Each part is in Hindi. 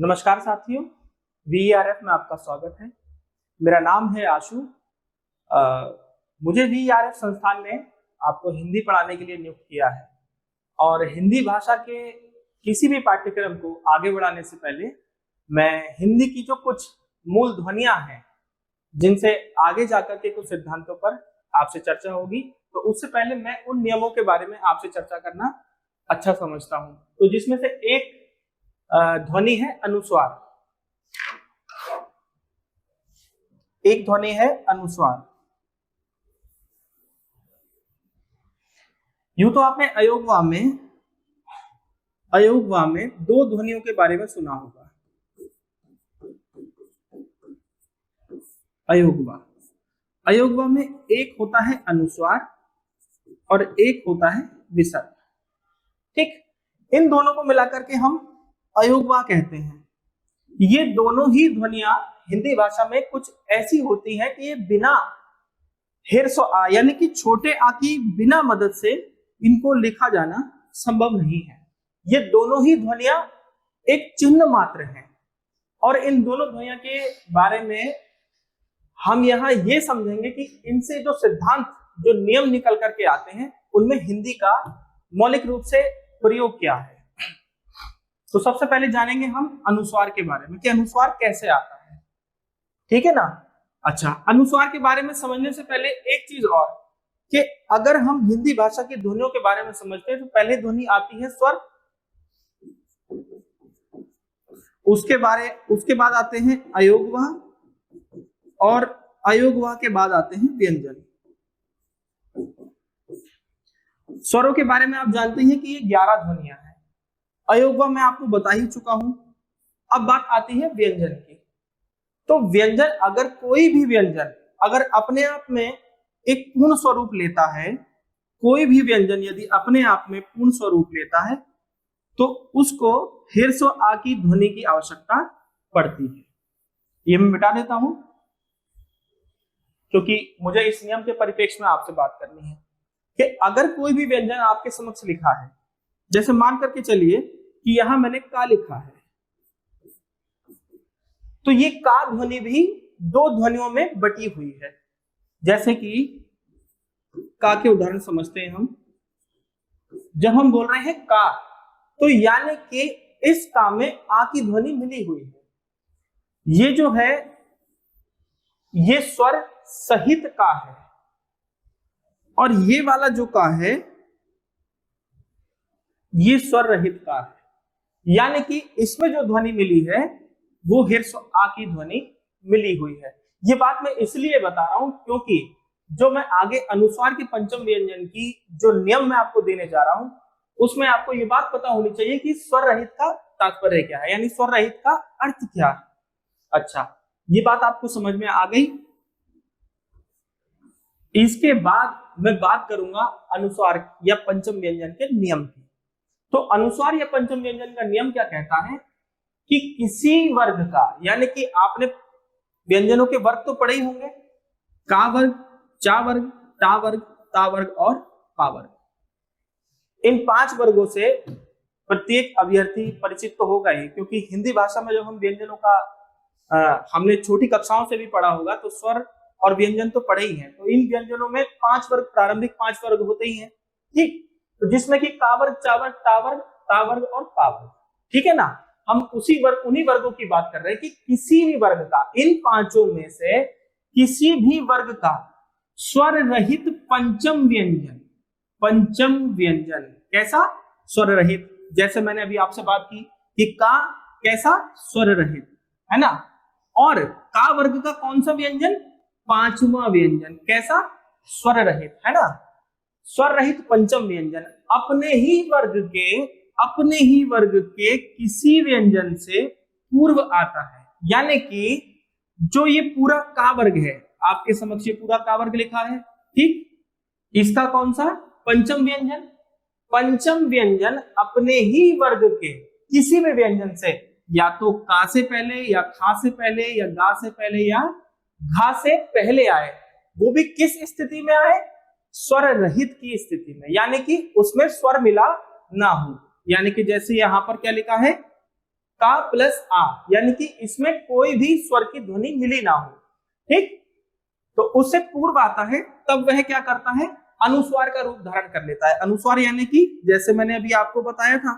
नमस्कार साथियों, वीआरएफ में आपका स्वागत है। मेरा नाम है आशु। मुझे वीआरएफ संस्थान ने आपको हिंदी पढ़ाने के लिए नियुक्त किया है और हिंदी भाषा के किसी भी पाठ्यक्रम को आगे बढ़ाने से पहले मैं हिंदी की जो कुछ मूल ध्वनियां हैं जिनसे आगे जाकर के कुछ सिद्धांतों पर आपसे चर्चा होगी, तो उससे पहले मैं उन नियमों के बारे में आपसे चर्चा करना अच्छा समझता हूं। तो जिसमें से एक ध्वनि है अनुस्वार। एक ध्वनि है अनुस्वार। यूं तो आपने अयोगवा में दो ध्वनियों के बारे में सुना होगा। अयोगवा में एक होता है अनुस्वार और एक होता है विसर्ग। ठीक, इन दोनों को मिलाकर के हम अयोगवा कहते हैं। ये दोनों ही ध्वनियां हिंदी भाषा में कुछ ऐसी होती हैं कि ये बिना हेरसो आ यानी कि छोटे आ की बिना मदद से इनको लिखा जाना संभव नहीं है। ये दोनों ही ध्वनियां एक चिन्ह मात्र हैं और इन दोनों ध्वनियों के बारे में हम यहाँ ये समझेंगे कि इनसे जो सिद्धांत, जो नियम निकल करके आते हैं, उनमें हिंदी का मौलिक रूप से प्रयोग क्या है। तो सबसे पहले जानेंगे हम अनुस्वार के बारे में कि अनुस्वार कैसे आता है। ठीक है ना। अच्छा, अनुस्वार के बारे में समझने से पहले एक चीज और कि अगर हम हिंदी भाषा की ध्वनियों के बारे में समझते हैं तो पहले ध्वनि आती है स्वर, उसके बाद आते हैं अयोगवा और अयोगवा के बाद आते हैं व्यंजन। स्वरों के बारे में आप जानते हैं कि ये 11 ध्वनियां हैं। अयोगवा मैं आपको बता ही चुका हूं। अब बात आती है व्यंजन की। तो व्यंजन, अगर कोई भी व्यंजन अगर अपने आप में एक पूर्ण स्वरूप लेता है, कोई भी व्यंजन यदि अपने आप में पूर्ण स्वरूप लेता है तो उसको हेरसो आ की ध्वनि की आवश्यकता पड़ती है। ये मैं मिटा देता हूं क्योंकि मुझे इस नियम के परिप्रेक्ष्य में आपसे बात करनी है कि अगर कोई भी व्यंजन आपके समक्ष लिखा है, जैसे मान करके चलिए कि यहां मैंने का लिखा है, तो ये का ध्वनि भी दो ध्वनियों में बटी हुई है। जैसे कि का के उदाहरण समझते हैं हम। जब हम बोल रहे हैं का, तो यानी कि इस का में आ की ध्वनि मिली हुई है। ये जो है ये स्वर सहित का है और ये वाला जो का है ये स्वर रहित का है। यानी कि इसमें जो ध्वनि मिली है वो हेरसो आ की ध्वनि मिली हुई है। ये बात मैं इसलिए बता रहा हूं क्योंकि जो मैं आगे अनुस्वार के पंचम व्यंजन की जो नियम मैं आपको देने जा रहा हूं उसमें आपको ये बात पता होनी चाहिए कि स्वर रहित का तात्पर्य क्या है, यानी स्वर रहित का अर्थ क्या है। अच्छा, ये बात आपको समझ में आ गई। इसके बाद मैं बात करूंगा अनुस्वार या पंचम व्यंजन के नियम की। तो अनुस्वार या पंचम व्यंजन का नियम क्या कहता है कि किसी वर्ग का, यानी कि आपने व्यंजनों के वर्ग तो पढ़े ही होंगे, का वर्ग, चा वर्ग, टा वर्ग, ता वर्ग और पा वर्ग। इन 5 वर्गों से प्रत्येक अभ्यर्थी परिचित तो होगा ही, क्योंकि हिंदी भाषा में जब हम व्यंजनों का हमने छोटी कक्षाओं से भी पढ़ा होगा तो स्वर और व्यंजन तो पढ़े ही हैं। तो इन व्यंजनों में 5 वर्ग, प्रारंभिक 5 वर्ग होते ही हैं। ठीक, तो जिसमें कि का वर्ग, चा वर्ग, टा वर्ग, ता वर्ग और पा वर्ग। ठीक है ना। हम उन्हीं वर्गों की बात कर रहे हैं कि किसी भी वर्ग का, इन 5 में से किसी भी वर्ग का स्वर रहित पंचम व्यंजन कैसा? स्वर रहित। जैसे मैंने अभी आपसे बात की कि का कैसा? स्वर रहित, है ना। और का वर्ग का कौन सा व्यंजन? 5वां व्यंजन कैसा? स्वर रहित, है ना। स्वर रहित पंचम व्यंजन अपने ही वर्ग के किसी व्यंजन से पूर्व आता है। यानी कि जो ये पूरा का वर्ग है, आपके समक्ष ये पूरा का वर्ग लिखा है, ठीक, इसका कौन सा? पंचम व्यंजन अपने ही वर्ग के किसी भी व्यंजन से, या तो का से पहले या खा से पहले या गा से पहले या घा से पहले आए, वो भी किस स्थिति में आए? स्वर रहित की स्थिति में, यानी कि उसमें स्वर मिला ना हो। यानी कि जैसे यहां पर क्या लिखा है का प्लस आ, यानी कि इसमें कोई भी स्वर की ध्वनि मिली ना हो, ठीक। तो उससे पूर्व आता है, तब वह क्या करता है, अनुस्वार का रूप धारण कर लेता है। अनुस्वार यानी कि जैसे मैंने अभी आपको बताया था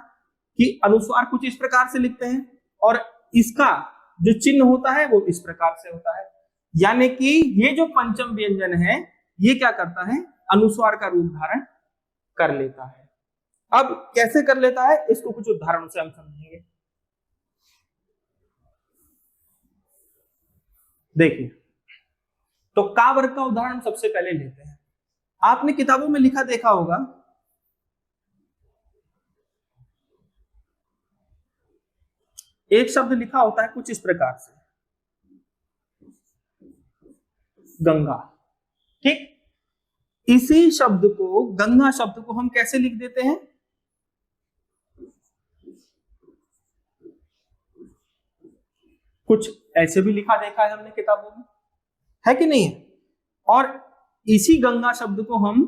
कि अनुस्वार कुछ इस प्रकार से लिखते हैं और इसका जो चिन्ह होता है वो इस प्रकार से होता है, यानी कि ये जो पंचम व्यंजन है ये क्या करता है, अनुस्वार का रूप धारण कर लेता है। अब कैसे कर लेता है, इसको कुछ उदाहरणों से हम समझेंगे। देखिए, तो का वर्ग का उदाहरण सबसे पहले लेते हैं। आपने किताबों में लिखा देखा होगा, एक शब्द लिखा होता है कुछ इस प्रकार से, गंगा, ठीक। इसी शब्द को, गंगा शब्द को हम कैसे लिख देते हैं, कुछ ऐसे भी लिखा देखा है हमने किताबों में, है कि नहीं है। और इसी गंगा शब्द को हम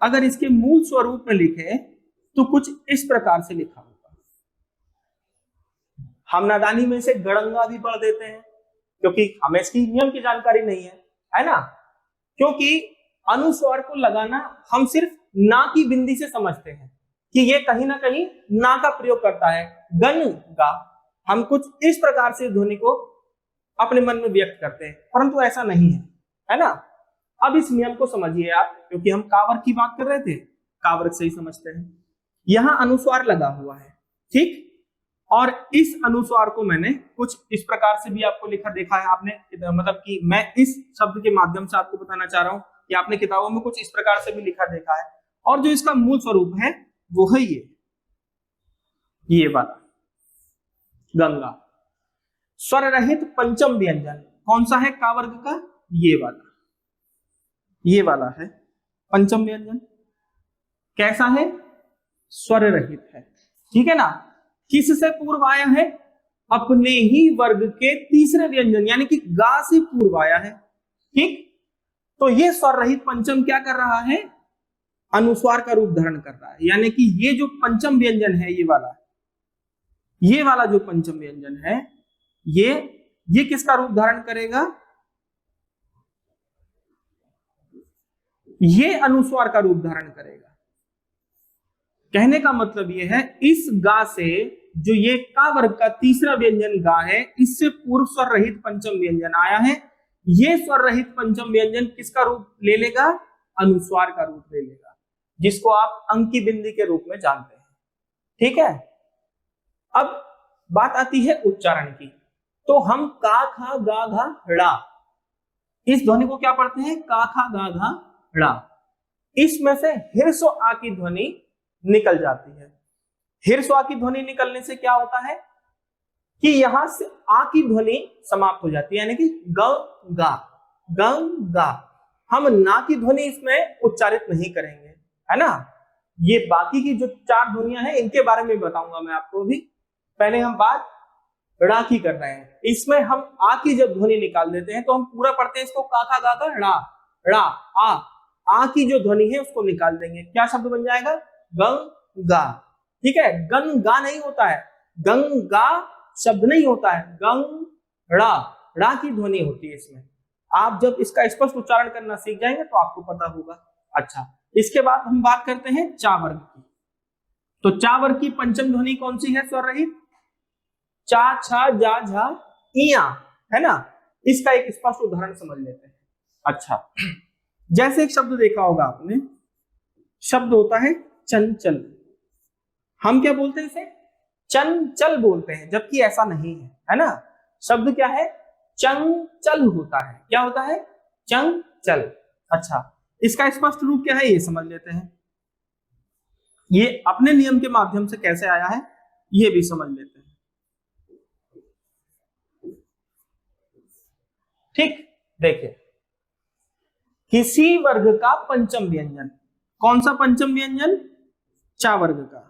अगर इसके मूल स्वरूप में लिखे तो कुछ इस प्रकार से लिखा होगा। हम नादानी में से गड़ंगा भी पढ़ देते हैं क्योंकि हमें इसकी नियम की जानकारी नहीं है ना। क्योंकि अनुस्वार को लगाना हम सिर्फ ना की बिंदी से समझते हैं कि ये कहीं ना कहीं ना का प्रयोग करता है, गन गा, हम कुछ इस प्रकार से ध्वनि को अपने मन में व्यक्त करते हैं, परंतु ऐसा नहीं है ना। अब इस नियम को समझिए आप, क्योंकि हम कावर्ग की बात कर रहे थे, कावर्ग से ही समझते हैं। यहां अनुस्वार लगा हुआ है, ठीक। और इस अनुस्वार को मैंने कुछ इस प्रकार से भी आपको लिखा देखा है आपने, मतलब कि मैं इस शब्द के माध्यम से आपको बताना चाह रहा हूं कि आपने किताबों में कुछ इस प्रकार से भी लिखा देखा है। और जो इसका मूल स्वरूप है वो है ये वाला गंगा। स्वर रहित पंचम व्यंजन कौन सा है कावर्ग का, ये वाला है पंचम व्यंजन। कैसा है, स्वर रहित है, ठीक है ना। किससे पूर्व आया है, अपने ही वर्ग के तीसरे व्यंजन यानी कि गा से पूर्व आया है, ठीक। तो ये स्वर रहित पंचम क्या कर रहा है, अनुस्वार का रूप धारण कर रहा है, यानी कि ये जो पंचम व्यंजन है ये वाला जो पंचम व्यंजन है ये किसका रूप धारण करेगा, ये अनुस्वार का रूप धारण करेगा। कहने का मतलब ये है, इस गा से जो ये का वर्ग का तीसरा व्यंजन गा है, इससे पूर्व स्वर रहित पंचम व्यंजन आया है। ये स्वर रहित पंचम व्यंजन किसका रूप ले लेगा, अनुस्वार का रूप ले लेगा, जिसको आप अंकी बिंदी के रूप में जानते हैं, ठीक है। अब बात आती है उच्चारण की, तो हम का खा गा घा ड़ा, इस ध्वनि को क्या पढ़ते हैं, का खा गा घा ड़ा। इसमें से हिर्स्व आ की ध्वनि निकल जाती है। हिर्स्व आ की ध्वनि निकलने से क्या होता है कि यहां से आ की ध्वनि समाप्त हो जाती है, यानी कि गंगा। हम ना की ध्वनि इसमें उच्चारित नहीं करेंगे, है ना। ये बाकी की जो चार ध्वनियां हैं इनके बारे में बताऊंगा मैं आपको भी, पहले हम बात ड़ा की कर रहे हैं। इसमें हम आ की जब ध्वनि निकाल देते हैं तो हम पूरा पढ़ते हैं इसको का खा गा गा ड़ा ड़ा आ की जो ध्वनि है उसको निकाल देंगे, क्या शब्द बन जाएगा, गंगा, ठीक है। गंगा नहीं होता है, गंगा शब्द नहीं होता है, गंगा ड़ा की ध्वनि होती है इसमें। आप जब इसका स्पष्ट उच्चारण करना सीख जाएंगे तो आपको पता होगा। अच्छा, इसके बाद हम बात करते हैं चा वर्ग की। तो चा वर्ग की पंचम ध्वनि कौन सी है स्वर रहित, चा छा जा झा इया, है ना। इसका एक स्पष्ट उदाहरण समझ लेते हैं। अच्छा, जैसे एक शब्द देखा होगा आपने, शब्द होता है चंचल, हम क्या बोलते हैं इसे, चंचल बोलते हैं, जबकि ऐसा नहीं है ना। शब्द क्या है, चंचल होता है, क्या होता है, चंचल। अच्छा, इसका स्पष्ट रूप क्या है ये समझ लेते हैं, ये अपने नियम के माध्यम से कैसे आया है ये भी समझ लेते हैं, ठीक। देखिए, किसी वर्ग का पंचम व्यंजन, कौन सा पंचम व्यंजन, चा वर्ग का,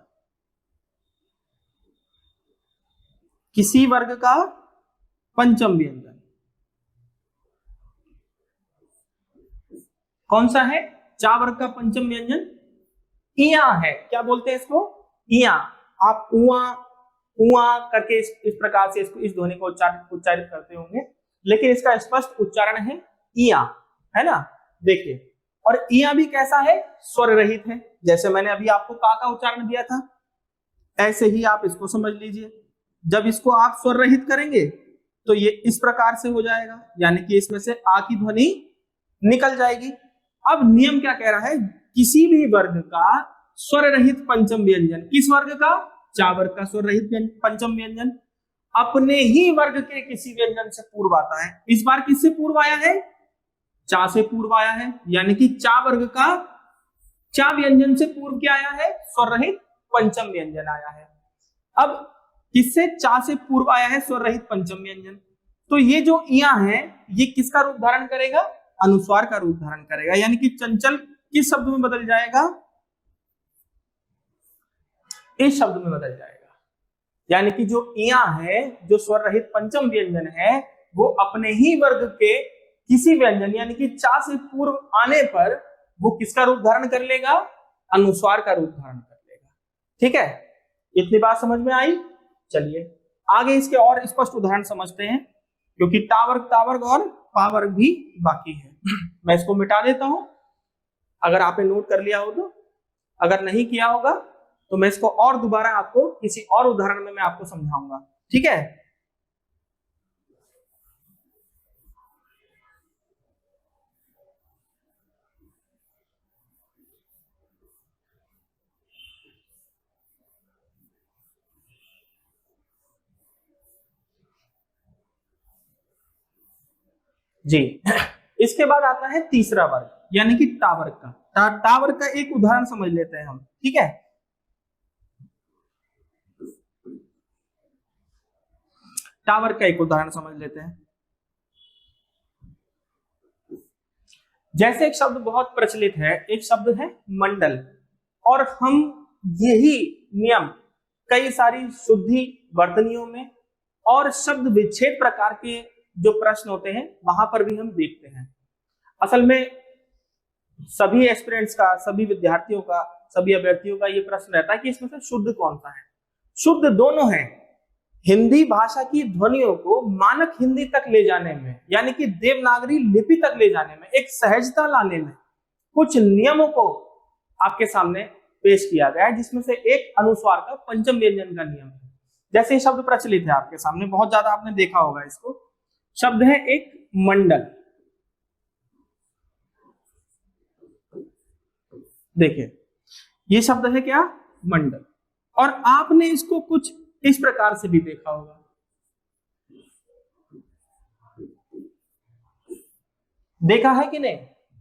किसी वर्ग का पंचम व्यंजन कौन सा है, चा वर्ग का पंचम व्यंजन इया है, क्या बोलते हैं इसको, इया। आप उआ कुआ करके इस प्रकार से इस ध्वनि को उच्चारित करते होंगे, लेकिन इसका स्पष्ट उच्चारण है इया, है ना। देखिए, और इया भी कैसा है, स्वर रहित है। जैसे मैंने अभी आपको का उच्चारण दिया था, ऐसे ही आप इसको समझ लीजिए। जब इसको आप स्वर रहित करेंगे तो ये इस प्रकार से हो जाएगा, यानी कि इसमें से आ की ध्वनि निकल जाएगी। अब नियम क्या कह रहा है, किसी भी वर्ग का स्वर रहित पंचम व्यंजन, किस वर्ग का, चा वर्ग का स्वर रहित पंचम व्यंजन अपने ही वर्ग के किसी व्यंजन से पूर्व आता है। इस बार किससे पूर्व आया है, चा से पूर्व आया है, यानी कि चा वर्ग का चा व्यंजन से पूर्व क्या आया है, स्वर रहित पंचम व्यंजन आया है। अब किससे, चा से पूर्व आया है स्वर रहित पंचम व्यंजन, तो ये जो इया है ये किसका रूप धारण करेगा, अनुस्वार का रूप धारण करेगा, यानी कि चंचल किस शब्द में बदल जाएगा, इस शब्द में बदल जाएगा। यानी कि जो इया है, जो स्वर रहित पंचम व्यंजन है, वो अपने ही वर्ग के किसी व्यंजन यानी कि चा से पूर्व आने पर वो किसका रूप धारण कर लेगा, अनुस्वार का रूप धारण कर लेगा। ठीक है, इतनी बात समझ में आई। चलिए आगे इसके और स्पष्ट उदाहरण समझते हैं, क्योंकि तावर्ग और पावर्ग भी बाकी है। मैं इसको मिटा देता हूं, अगर आपने नोट कर लिया हो तो, अगर नहीं किया होगा तो मैं इसको और दोबारा आपको किसी और उदाहरण में मैं आपको समझाऊंगा। ठीक है, जी। इसके बाद आता है तीसरा वर्ग, यानी कि टावर्ग का। टावर्ग का एक उदाहरण समझ लेते हैं हम। ठीक है, टावर्ग का एक उदाहरण समझ लेते हैं। जैसे एक शब्द बहुत प्रचलित है, एक शब्द है मंडल, और हम यही नियम कई सारी शुद्धि वर्तनियों में और शब्द विच्छेद प्रकार के जो प्रश्न होते हैं वहां पर भी हम देखते हैं। असल में सभी एस्पिरेंट्स का, सभी विद्यार्थियों का, सभी अभ्यर्थियों का ये प्रश्न रहता है कि इसमें से शुद्ध कौन सा है। शुद्ध दोनों है। हिंदी भाषा की ध्वनियों को मानक हिंदी तक ले जाने में, यानी कि देवनागरी लिपि तक ले जाने में, एक सहजता लाने में कुछ नियमों को आपके सामने पेश किया गया है, जिसमें से एक अनुस्वार का पंचम व्यंजन का नियम है। जैसे शब्द प्रचलित है आपके सामने, बहुत ज्यादा आपने देखा होगा इसको। शब्द है एक मंडल। देखिए, ये शब्द है क्या, मंडल, और आपने इसको कुछ इस प्रकार से भी देखा होगा। देखा है कि नहीं,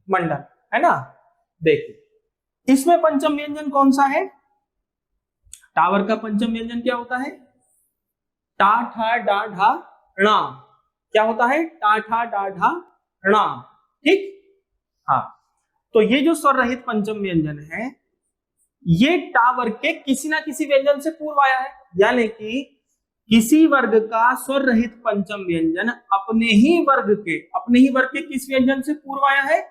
मंडल, है ना। देखिए, इसमें पंचम व्यंजन कौन सा है, टावर का पंचम व्यंजन क्या होता है, टा ठा डा ढा णा। क्या होता है, टा ठा डा ढा णा। ठीक, हाँ। तो ये जो स्वर रहित पंचम व्यंजन है, ये टा वर्ग के किसी ना किसी व्यंजन से पूर्व आया है, यानी कि किसी वर्ग का स्वर रहित पंचम व्यंजन अपने ही वर्ग के किस व्यंजन से पूर्व आया है,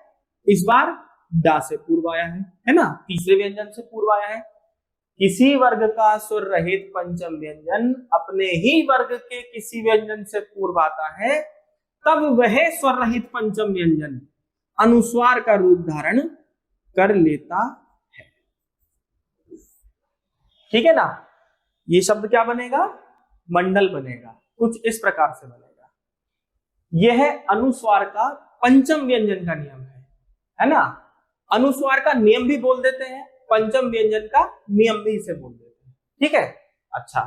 इस बार डा से पूर्व आया है ना, तीसरे व्यंजन से पूर्व आया है। किसी वर्ग का स्वर रहित पंचम व्यंजन अपने ही वर्ग के किसी व्यंजन से पूर्व आता है, तब वह स्वर रहित पंचम व्यंजन अनुस्वार का रूप धारण कर लेता है। ठीक है ना, ये शब्द क्या बनेगा, मंडल बनेगा, कुछ इस प्रकार से बनेगा। यह अनुस्वार का पंचम व्यंजन का नियम है ना। अनुस्वार का नियम भी बोल देते हैं, पंचम व्यंजन का नियम भी इसे बोल देते हैं। ठीक है, अच्छा,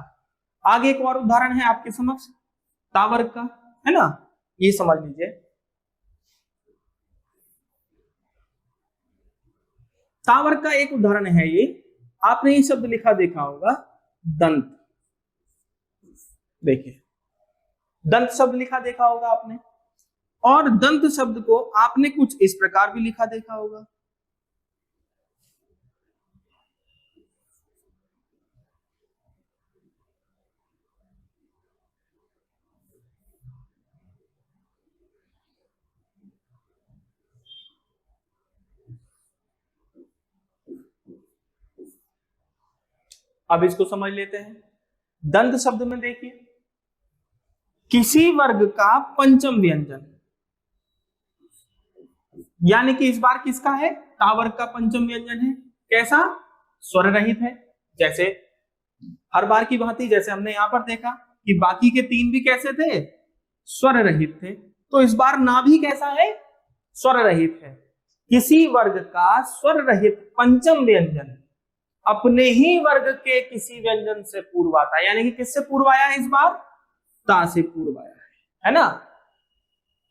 आगे एक और उदाहरण है आपके समक्ष तावर्ग का, है ना, ये समझ लीजिए। तावर्ग का एक उदाहरण है ये, आपने ये शब्द लिखा देखा होगा, दंत। देखिए, दंत शब्द लिखा देखा होगा आपने, और दंत शब्द को आपने कुछ इस प्रकार भी लिखा देखा होगा। अब इसको समझ लेते हैं। दंत शब्द में देखिए, किसी वर्ग का पंचम व्यंजन, यानी कि इस बार किसका है, ता वर्ग का पंचम व्यंजन है। कैसा, स्वर रहित है। जैसे हर बार की भांति, जैसे हमने यहां पर देखा कि बाकी के 3 भी कैसे थे, स्वर रहित थे, तो इस बार ना भी कैसा है, स्वर रहित है। किसी वर्ग का स्वर रहित पंचम व्यंजन अपने ही वर्ग के किसी व्यंजन से पूर्व आता है, यानी कि किससे पूर्व आया है इस बार, ता से पूर्व आया है ना।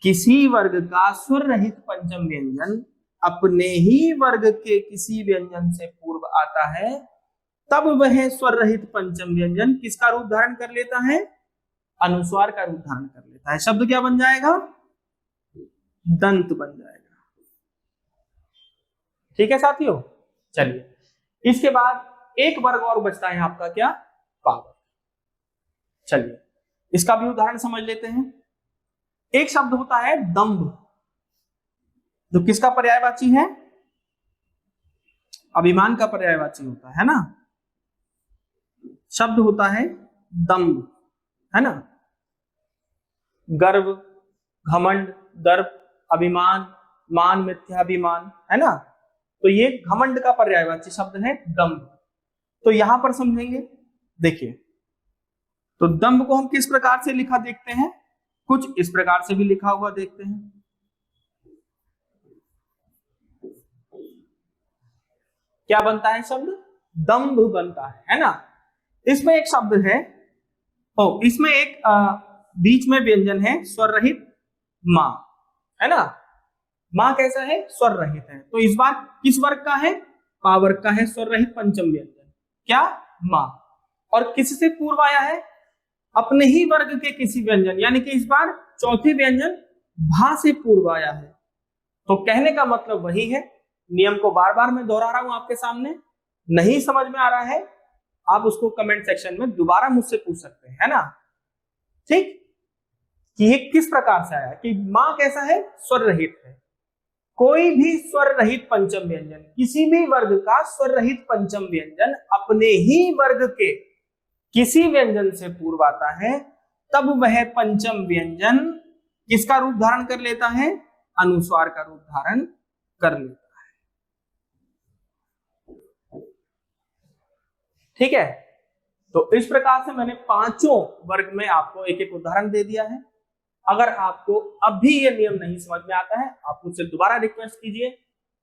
किसी वर्ग का स्वर रहित पंचम व्यंजन अपने ही वर्ग के किसी व्यंजन से पूर्व आता है, तब वह स्वर रहित पंचम व्यंजन किसका रूप धारण कर लेता है, अनुस्वार का रूप धारण कर लेता है। शब्द क्या बन जाएगा, दंत बन जाएगा। ठीक है साथियों, चलिए इसके बाद एक वर्ग और बचता है आपका, क्या, पावर। चलिए इसका भी उदाहरण समझ लेते हैं। एक शब्द होता है दंभ, जो किसका पर्यायवाची है, अभिमान का पर्यायवाची होता है ना। शब्द होता है दंभ, है ना। गर्व, घमंड, दर्प, अभिमान, मान, मिथ्याभिमान, है ना। तो ये घमंड का पर्यायवाची शब्द है दंभ। तो यहां पर समझेंगे, देखिए, तो दंभ को हम किस प्रकार से लिखा देखते हैं, कुछ इस प्रकार से भी लिखा हुआ देखते हैं। क्या बनता है शब्द, दंभ बनता है ना। इसमें एक शब्द है, इसमें एक बीच में व्यंजन है स्वर रहित मां, है ना। मां कैसा है, स्वर रहित है। तो इस बार किस वर्ग का है, पा वर्ग का है, स्वर रहित पंचम व्यंजन, क्या, मां। और किससे पूर्व आया है, अपने ही वर्ग के किसी व्यंजन, यानी कि इस बार चौथे व्यंजन भा से पूर्व आया है। तो कहने का मतलब वही है, नियम को बार बार मैं दोहरा रहा हूं आपके सामने। नहीं समझ में आ रहा है, आप उसको कमेंट सेक्शन में दोबारा मुझसे पूछ सकते हैं, है ना। ठीक, कि ये किस प्रकार से आया, कि मां कैसा है, स्वर रहित है। कोई भी स्वर रहित पंचम व्यंजन, किसी भी वर्ग का स्वर रहित पंचम व्यंजन अपने ही वर्ग के किसी व्यंजन से पूर्व आता है, तब वह पंचम व्यंजन किसका रूप धारण कर लेता है, अनुस्वार का रूप धारण कर लेता है। ठीक है, तो इस प्रकार से मैंने पांचों वर्ग में आपको एक एक उदाहरण दे दिया है। अगर आपको अब भी ये नियम नहीं समझ में आता है, आप मुझसे दोबारा रिक्वेस्ट कीजिए,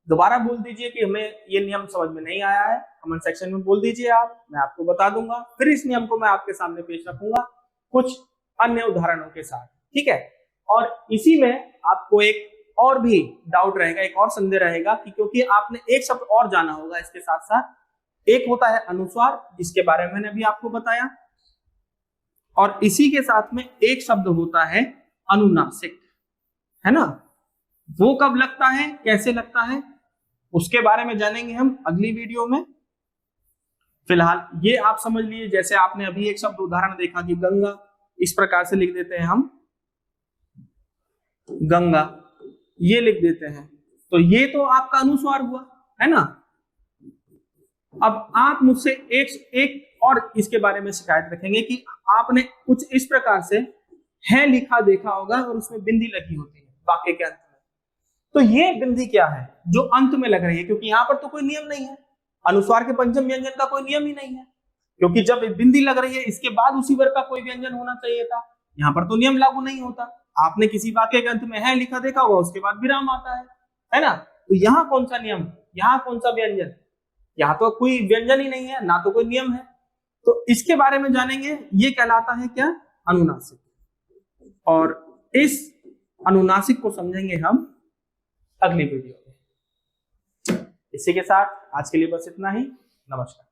दोबारा बोल दीजिए कि हमें ये नियम समझ में नहीं आया है, कमेंट सेक्शन में बोल दीजिए आप, मैं आपको बता दूंगा। फिर इस नियम को मैं आपके सामने पेश रखूंगा कुछ अन्य उदाहरणों के साथ। ठीक है, और इसी में आपको एक और भी डाउट रहेगा, एक और संदेह रहेगा कि क्योंकि आपने एक शब्द और जाना होगा इसके साथ साथ, एक होता है अनुस्वार, जिसके बारे में मैंने अभी आपको बताया, और इसी के साथ में एक शब्द होता है अनुनासिक, है ना। वो कब लगता है, कैसे लगता है, उसके बारे में जानेंगे हम अगली वीडियो में। फिलहाल ये आप समझ लीजिए, जैसे आपने अभी एक शब्द उदाहरण देखा कि गंगा, इस प्रकार से लिख देते हैं हम, गंगा, ये लिख देते हैं, तो ये तो आपका अनुस्वार हुआ, है ना। अब आप मुझसे एक और इसके बारे में शिकायत रखेंगे कि आपने कुछ इस प्रकार से है लिखा देखा होगा और उसमें बिंदी लगी होती है वाक्य के अंत में। तो ये बिंदी क्या है जो अंत में लग रही है, क्योंकि यहां पर तो कोई नियम नहीं है, अनुस्वार के पंचम व्यंजन का कोई नियम ही नहीं है, क्योंकि जब बिंदी लग रही है इसके बाद उसी वर्ग का कोई व्यंजन होना चाहिए था। यहाँ पर तो नियम लागू नहीं होता। आपने किसी वाक्य के अंत में है लिखा देखा होगा, उसके बाद विराम आता है ना। तो यहाँ कौन सा नियम, यहाँ कौन सा व्यंजन, यहाँ तो कोई व्यंजन ही नहीं है, ना तो कोई नियम है। तो इसके बारे में जानेंगे, ये कहलाता है क्या, अनुनासिक। और इस अनुनासिक को समझेंगे हम अगली वीडियो में। इसी के साथ आज के लिए बस इतना ही। नमस्कार।